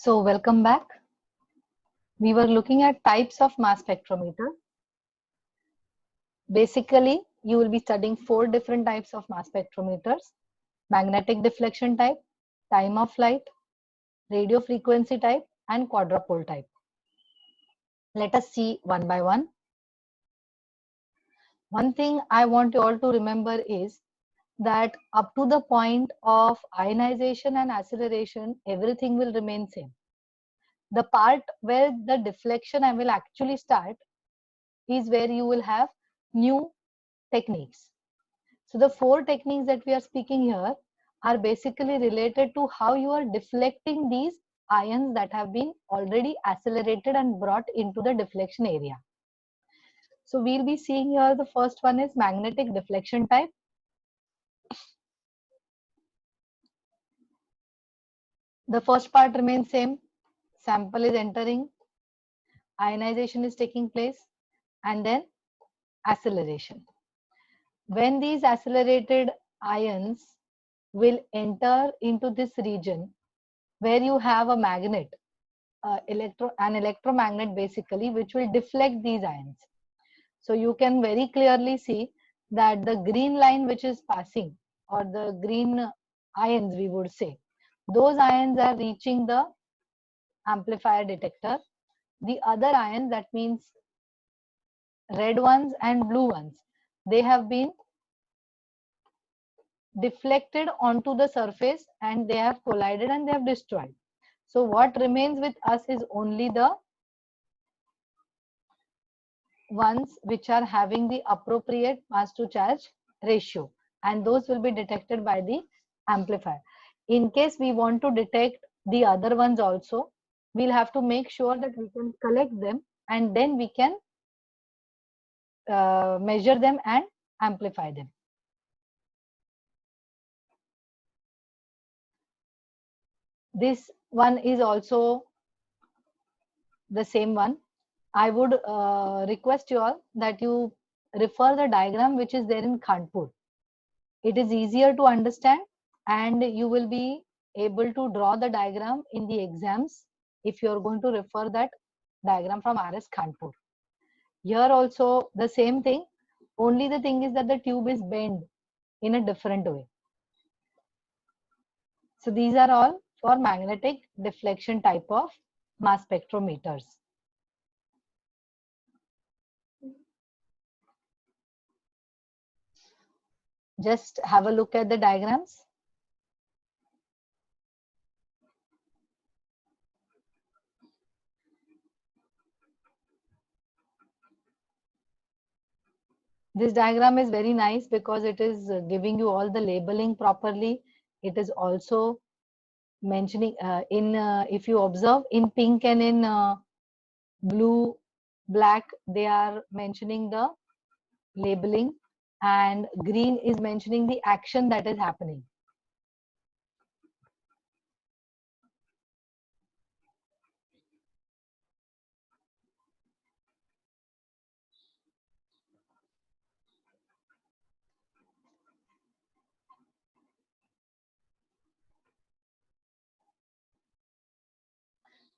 So welcome back. We were looking at types of mass spectrometer. Basically, you will be studying 4 different types of mass spectrometers: magnetic deflection type, time of flight, radio frequency type, and quadrupole type. Let us see one by one. One thing I want you all to remember is that up to the point of ionization and acceleration, everything will remain same. The part where the deflection I will actually start is where you will have new techniques. So the 4 techniques that we are speaking here are basically related to how you are deflecting these ions that have been already accelerated and brought into the deflection area. So we'll be seeing here the first one is magnetic deflection type. The first part remains same. Sample is entering, ionization is taking place, and then acceleration. When these accelerated ions will enter into this region where you have a magnet, an electromagnet basically, which will deflect these ions. So you can very clearly see that the green line which is passing, or the green ions we would say, those ions are reaching the amplifier detector. The other ions, that means red ones and blue ones, they have been deflected onto the surface and they have collided and they have destroyed. So what remains with us is only the ones which are having the appropriate mass to charge ratio, and those will be detected by the amplifier. In case we want to detect the other ones also, we'll have to make sure that we can collect them and then we can measure them and amplify them. This one is also the same one. I would request you all that you refer the diagram which is there in Kanpur. It is easier to understand and you will be able to draw the diagram in the exams if you are going to refer that diagram from RS Kanpur. Here also the same thing, only the thing is that the tube is bent in a different way. So these are all for magnetic deflection type of mass spectrometers. Just have a look at the diagrams. This diagram is very nice because it is giving you all the labeling properly. It is also mentioning if you observe in pink and in blue, black, they are mentioning the labeling, and green is mentioning the action that is happening.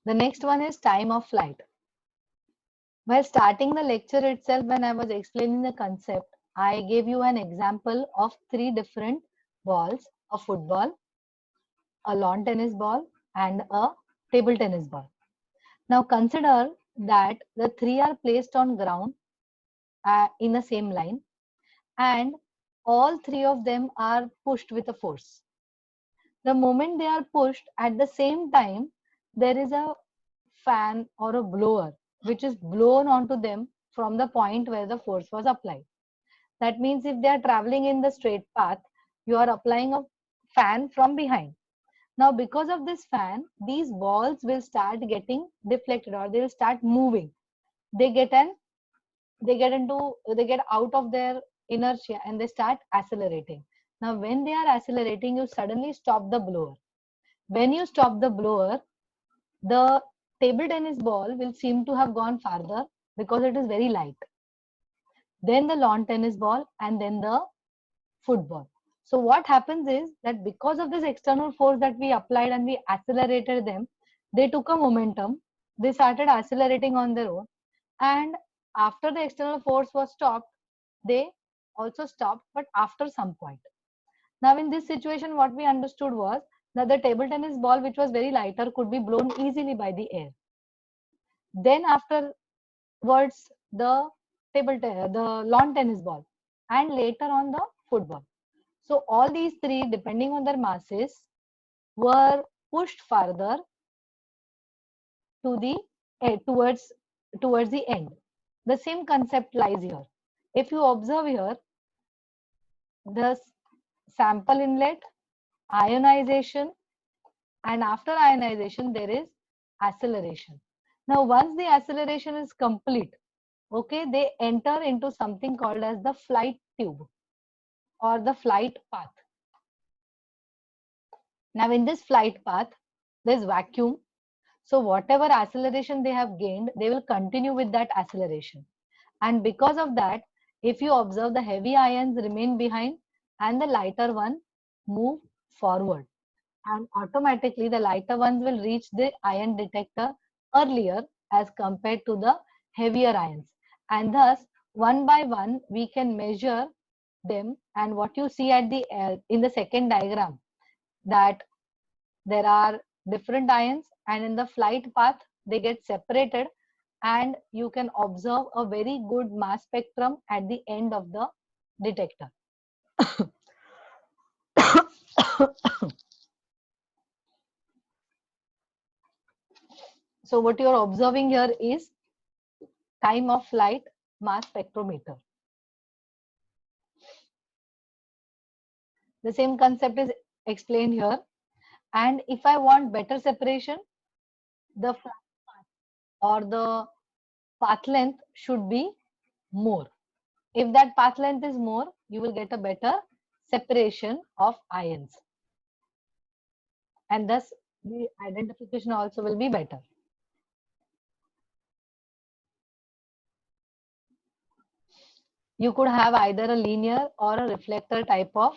The next one is time of flight. While starting the lecture itself, when I was explaining the concept, I gave you an example of 3 different balls: a football, a lawn tennis ball, and a table tennis ball. Now consider that the 3 are placed on ground in the same line, and all 3 of them are pushed with a force. The moment they are pushed, at the same time, there is a fan or a blower which is blown onto them from the point where the force was applied. That means if they are traveling in the straight path, you are applying a fan from behind. Now, because of this fan, these balls will start getting deflected, or they will start moving. They get out of their inertia and they start accelerating. Now, when they are accelerating, you suddenly stop the blower. When you stop the blower, the table tennis ball will seem to have gone farther because it is very light. Then the lawn tennis ball, and then the football. So what happens is that because of this external force that we applied and we accelerated them, they took a momentum, they started accelerating on their own, and after the external force was stopped, they also stopped, but after some point. Now, in this situation, what we understood was that the table tennis ball, which was very lighter, could be blown easily by the air. Then afterwards, the lawn tennis ball, and later on the football. So all these three, depending on their masses, were pushed further to the towards the end. The same concept lies here. If you observe here, the sample inlet, ionization, and after ionization there is acceleration. Now once the acceleration is complete, okay, they enter into something called as the flight tube or the flight path. Now in this flight path there is vacuum, so whatever acceleration they have gained, they will continue with that acceleration. And because of that, if you observe, the heavy ions remain behind and the lighter one move forward, and automatically the lighter ones will reach the ion detector earlier as compared to the heavier ions, and thus one by one we can measure them. And what you see at the in the second diagram, that there are different ions, and in the flight path they get separated, and you can observe a very good mass spectrum at the end of the detector. So what you are observing here is time of flight mass spectrometer. The same concept is explained here. And if I want better separation, the flight path or the path length should be more. If that path length is more, you will get a better separation of ions, and thus the identification also will be better. You could have either a linear or a reflector type of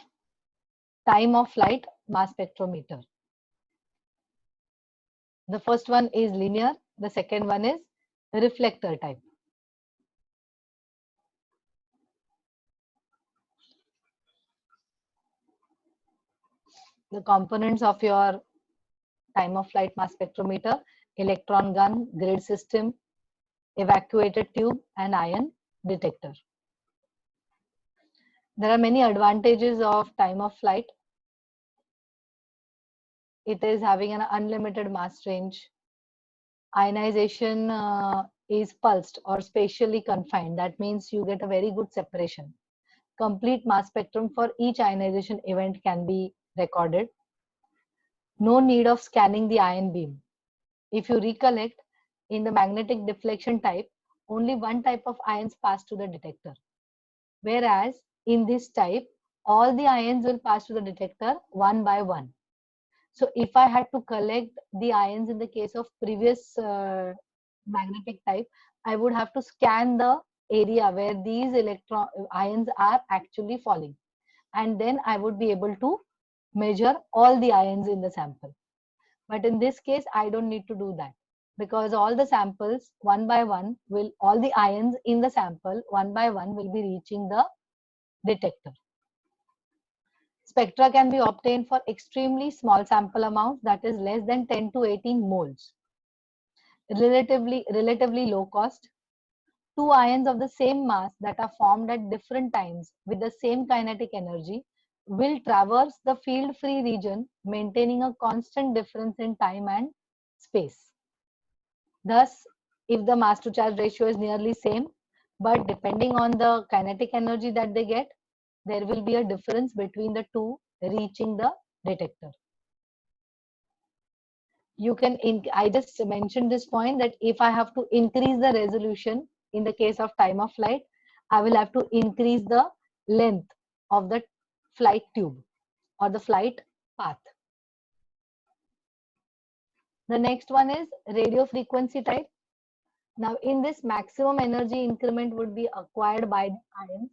time of flight mass spectrometer. The first one is linear, the second one is reflector type. The components of your time of flight mass spectrometer: electron gun, grid system, evacuated tube, and ion detector. There are many advantages of time of flight. It is having an unlimited mass range. Ionization is pulsed or spatially confined. That means you get a very good separation. Complete mass spectrum for each ionization event can be recorded. No need of scanning the ion beam. If you recollect, in the magnetic deflection type, only one type of ions pass to the detector. Whereas in this type, all the ions will pass to the detector one by one. So if I had to collect the ions in the case of previous magnetic type, I would have to scan the area where these ions are actually falling. And then I would be able to measure all the ions in the sample. But in this case, I don't need to do that, because all the samples one by one all the ions in the sample one by one will be reaching the detector. Spectra can be obtained for extremely small sample amounts, that is less than 10 to 18 moles. Relatively low cost. Two ions of the same mass that are formed at different times with the same kinetic energy will traverse the field-free region, maintaining a constant difference in time and space. Thus, if the mass to charge ratio is nearly same, but depending on the kinetic energy that they get, there will be a difference between the two reaching the detector. You can, I just mentioned this point, that if I have to increase the resolution in the case of time of flight, I will have to increase the length of the flight tube or the flight path. The next one is radio frequency type. Now in this, maximum energy increment would be acquired by the ions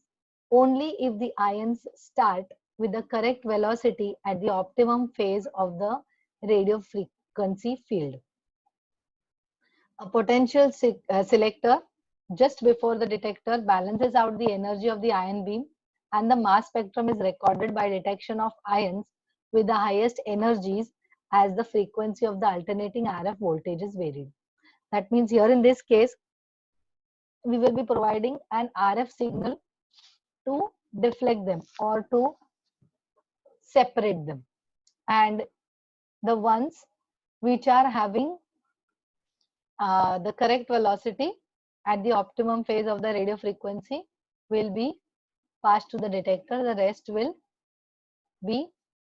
only if the ions start with the correct velocity at the optimum phase of the radio frequency field. A potential selector just before the detector balances out the energy of the ion beam, and the mass spectrum is recorded by detection of ions with the highest energies as the frequency of the alternating RF voltages varied. That means here in this case, we will be providing an RF signal to deflect them or to separate them. And the ones which are having the correct velocity at the optimum phase of the radio frequency will be passed to the detector. The rest will be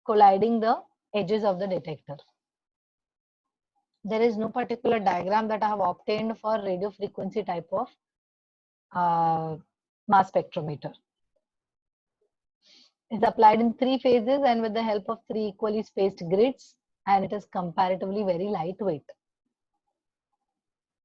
colliding the edges of the detector. There is no particular diagram that I have obtained for radio frequency type of mass spectrometer. It's applied in 3 phases and with the help of 3 equally spaced grids, and it is comparatively very lightweight.